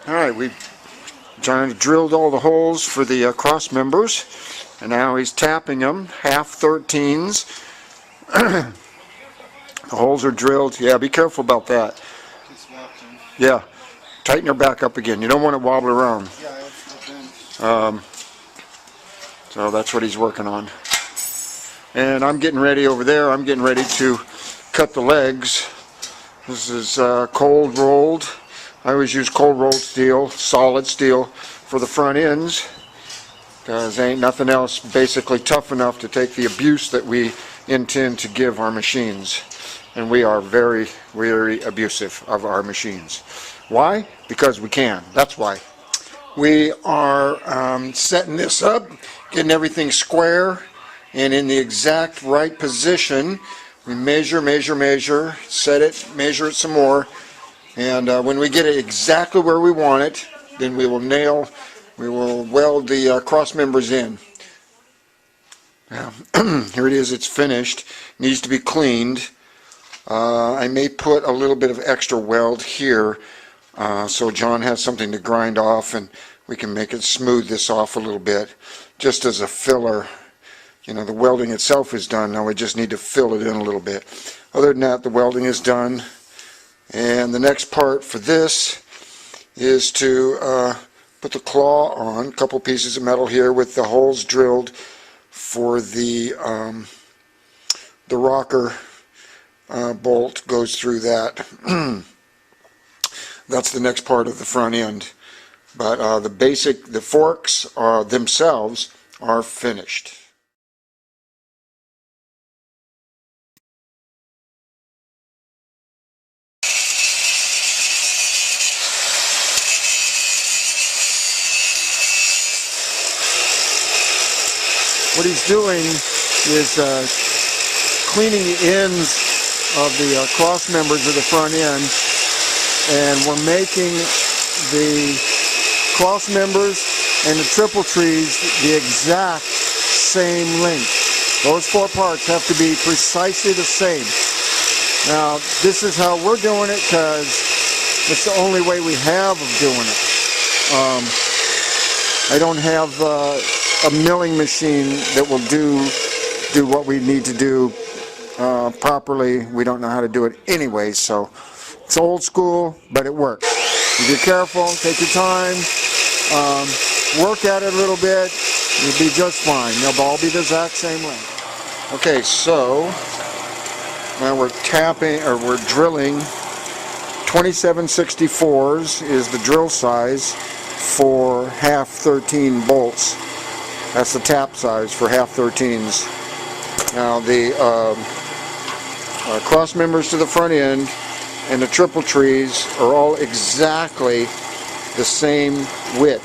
Alright, John drilled all the holes for the cross members, and now he's tapping them, half 13s. The holes are drilled. Yeah, be careful about that. Yeah, tighten her back up again. You don't want to wobble around. So that's what he's working on. And I'm getting ready over there. I'm getting ready to cut the legs. This is cold rolled. I always use cold rolled steel, solid steel, for the front ends, because there ain't nothing else basically tough enough to take the abuse that we intend to give our machines. And we are very, very abusive of our machines. Why? Because we can. That's why. We are setting this up, getting everything square and in the exact right position. We measure, set it, measure it some more. And when we get it exactly where we want it, then we will weld the cross members in. Now, here it is, it's finished. Needs to be cleaned. I may put a little bit of extra weld here so John has something to grind off, and we can make it smooth this off a little bit, just as a filler. You know, the welding itself is done. Now we just need to fill it in a little bit. Other than that, the welding is done. And the next part for this is to put the claw on, a couple pieces of metal here with the holes drilled for the rocker bolt goes through that. That's the next part of the front end. But the forks themselves are finished. What he's doing is cleaning the ends of the cross members of the front end, and we're making the cross members and the triple trees the exact same length. Those four parts have to be precisely the same. Now, this is how we're doing it because it's the only way we have of doing it. I don't have a milling machine that will do what we need to do properly. We don't know how to do it anyway, so it's old school, but it works. If you're careful, take your time, work at it a little bit, you'll be just fine. They'll all be the exact same length. Okay, so now we're drilling 27/64s is the drill size for half 13 bolts. That's the tap size for half 13s. Now the cross members to the front end and the triple trees are all exactly the same width.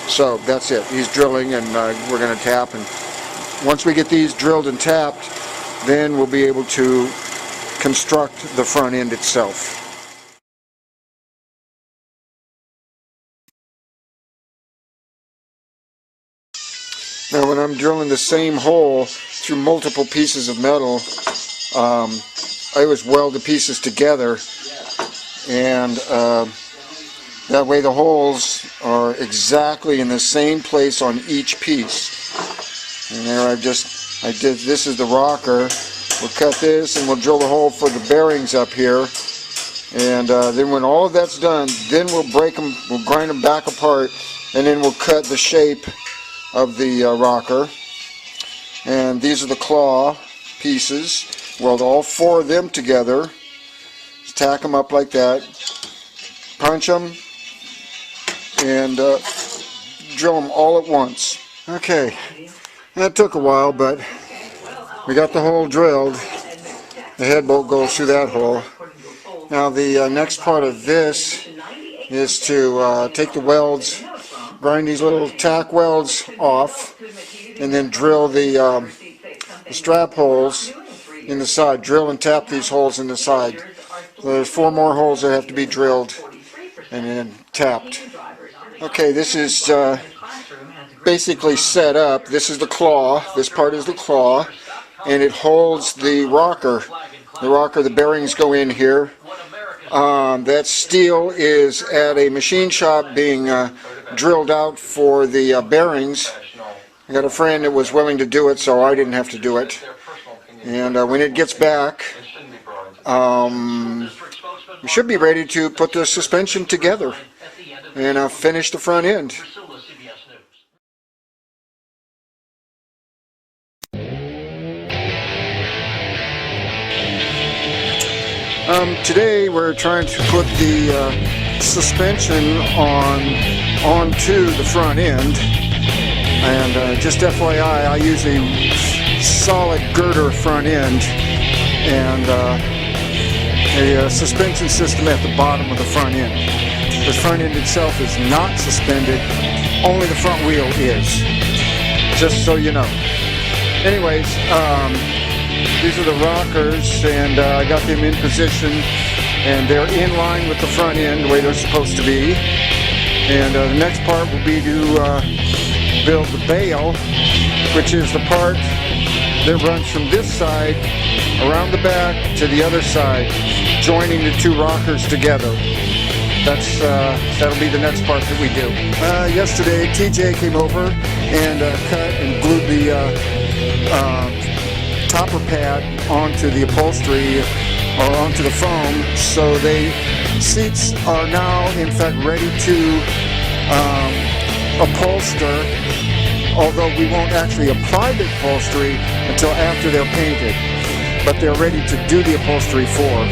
So that's it. He's drilling, and we're going to tap. And once we get these drilled and tapped, then we'll be able to construct the front end itself. Now when I'm drilling the same hole through multiple pieces of metal, I always weld the pieces together, and that way the holes are exactly in the same place on each piece. And there this is the rocker. We'll cut this and we'll drill the hole for the bearings up here. And then when all of that's done, then we'll break them, we'll grind them back apart, and then we'll cut the shape of the rocker. And these are the claw pieces. Weld all four of them together. Just tack them up like that. Punch them and drill them all at once. Okay, that took a while, but we got the hole drilled. The head bolt goes through that hole. Now the next part of this is to take the welds, grind these little tack welds off, and then drill the strap holes in the side. Drill and tap these holes in the side. So there's 4 more holes that have to be drilled and then tapped. Okay, this is basically set up. This is the claw. This part is the claw, and it holds the rocker The rocker, the bearings go in here. That steel is at a machine shop being drilled out for the bearings. I got a friend that was willing to do it, so I didn't have to do it. And when it gets back, we should be ready to put the suspension together and finish the front end. Today we're trying to put the suspension onto the front end, and just FYI, I use a solid girder front end and a suspension system at the bottom of the front end. The front end itself is not suspended, only the front wheel is, just so you know. Anyways, these are the rockers, and I got them in position, and they're in line with the front end the way they're supposed to be. And the next part will be to build the bail, which is the part that runs from this side around the back to the other side, joining the two rockers together. That'll be the next part that we do. Yesterday, TJ came over and cut and glued the topper pad onto the upholstery or onto the foam, so the seats are now in fact ready to upholster, although we won't actually apply the upholstery until after they're painted, but they're ready to do the upholstery for.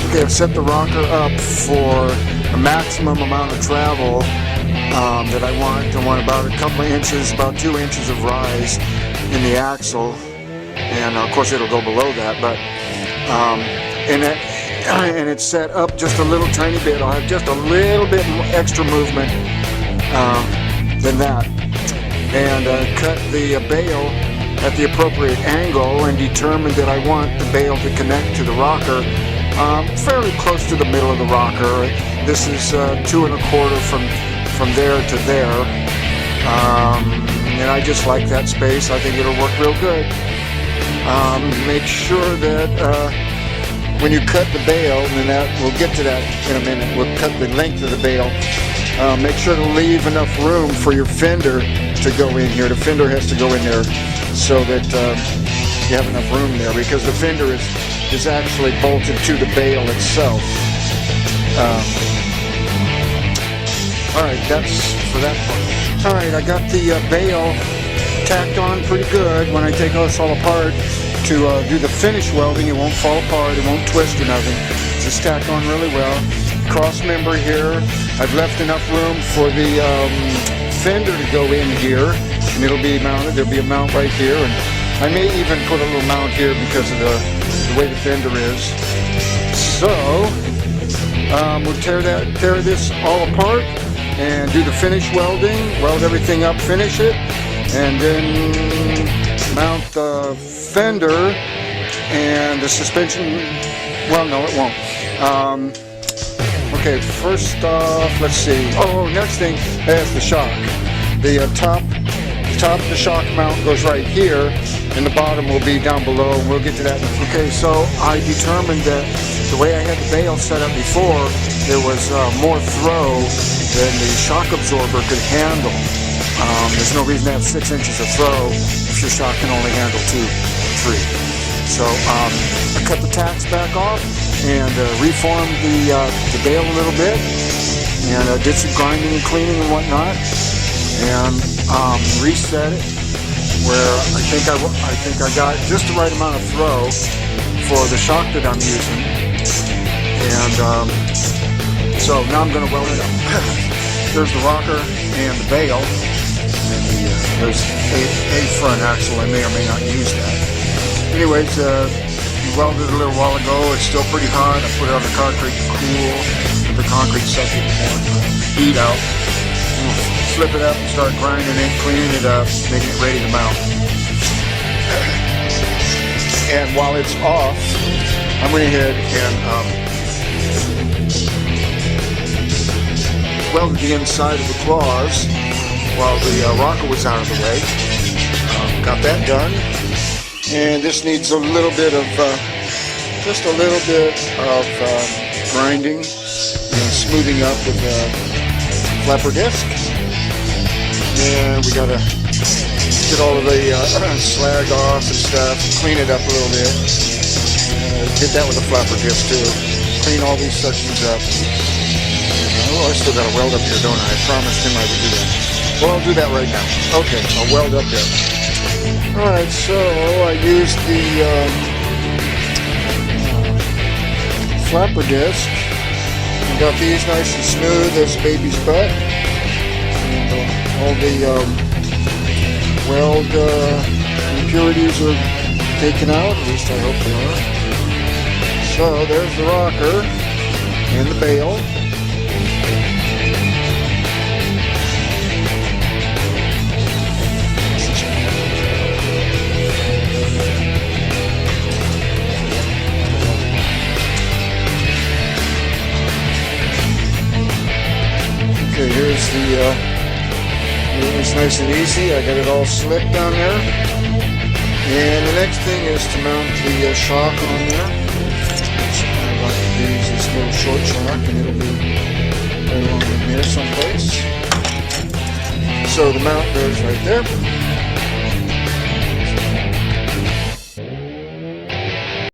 Okay, I've set the rocker up for a maximum amount of travel that I want. I want about a couple of inches, about 2 inches of rise in the axle. And of course it'll go below that, but and it's set up just a little tiny bit. I'll have just a little bit extra movement than that, and cut the bail at the appropriate angle, and determine that I want the bail to connect to the rocker fairly close to the middle of the rocker. This is 2 1/4 from there to there, and I just like that space. I think it'll work real good. Make sure that when you cut the bail, and we'll get to that in a minute, we'll cut the length of the bail, make sure to leave enough room for your fender to go in here. The fender has to go in there so that you have enough room there, because the fender is actually bolted to the bail itself. Alright, that's for that part. Alright, I got the bail tacked on pretty good. When I take this all apart to do the finish welding, it won't fall apart, it won't twist or nothing. It's just tacked on really well. Cross member here. I've left enough room for the fender to go in here, and it'll be mounted. There'll be a mount right here, and I may even put a little mount here because of the way the fender is. So we'll tear this all apart and do the finish welding, weld everything up, finish it, and then mount the fender and the suspension. Well, no, it won't. Okay, first off, let's see. Oh, next thing is the shock. The top of the shock mount goes right here, and the bottom will be down below, and we'll get to that. Okay, so I determined that the way I had the bail set up before, there was more throw than the shock absorber could handle. There's no reason to have 6 inches of throw if your shock can only handle 2 or 3. So I cut the tacks back off and reformed the bail a little bit, and did some grinding and cleaning and whatnot, and reset it where I think I got just the right amount of throw for the shock that I'm using, and so now I'm going to weld it up. There's the rocker and the bail, and there's a front axle. I may or may not use that. Anyways, we welded a little while ago. It's still pretty hot. I put it on the concrete to cool, let the concrete suck it more heat out. Flip it up and start grinding it, cleaning it up, making it ready to mount. And while it's off, I went ahead and welded the inside of the claws while the rocker was out of the way. Got that done. And this needs a little bit of just a little bit of grinding and smoothing up with a flapper disc. And we gotta get all of the slag off and stuff, clean it up a little bit. Did that with a flapper disc too. Clean all these sections up. Oh, I still got a weld up here, don't I? I promised him I would do that. Well, I'll do that right now. Okay, I'll weld up there. Alright, so I used the flapper disc and got these nice and smooth as a baby's butt. And all the weld impurities are taken out, at least I hope they are. So there's the rocker and the bale. Okay, here's the it's nice and easy. I got it all slick down there. And the next thing is to mount the shock on there. I like to use this little short shock, and it'll be right along in here someplace. So the mount goes right there.